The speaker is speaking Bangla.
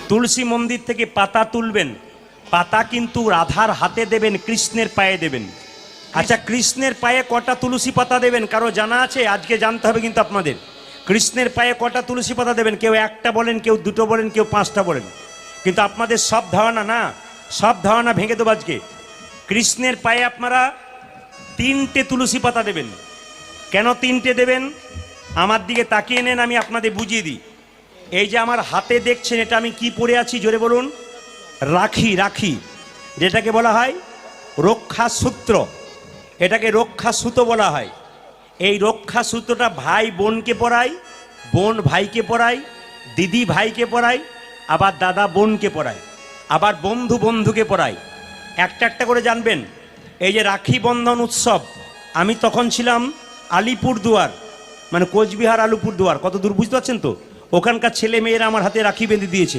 তুলসী মন্দির থেকে পাতা তুলবেন, পাতা কিন্তু রাধার হাতে দেবেন, কৃষ্ণের পায়ে দেবেন। আচ্ছা, কৃষ্ণের পায়ে কটা তুলসী পাতা দেবেন কারো জানা আছে? আজকে জানতে হবে কিন্তু আপনাদের। কৃষ্ণের পায়ে কটা তুলসী পাতা দেবেন? কেউ একটা বলেন, কেউ দুটো বলেন, কেউ পাঁচটা বলেন। কিন্তু আপনাদের সব ধারণা না, সব ধারণা ভেঙে দেবো আজকে। কৃষ্ণের পায়ে আপনারা 3টে তুলসী পাতা দেবেন। কেন 3টে দেবেন? আমার দিকে তাকিয়ে নেন, আমি আপনাদের বুঝিয়ে দিই। এই যে আমার হাতে দেখছেন, এটা আমি কি পরে আছি জোরে বলুন? রাখি। রাখি যেটাকে বলা হয় রক্ষা সূত্র, এটাকে রক্ষা সুতো বলা হয়। এই রক্ষা সূত্রটা ভাই বোনকে পরায়, বোন ভাইকে পরায়, দিদি ভাইকে পরায়, আবার দাদা বোনকে পরায়, আবার বন্ধু বন্ধুকে পরায়। একটা একটা করে জানবেন। এই যে রাখি বন্ধন উৎসব, আমি তখন ছিলাম আলিপুরদুয়ার, মানে কোচবিহার আলিপুরদুয়ার, কত দূর বুঝতে পারছেন তো? ওখানকার ছেলে মেয়েরা আমার হাতে রাখি বেঁধে দিয়েছে।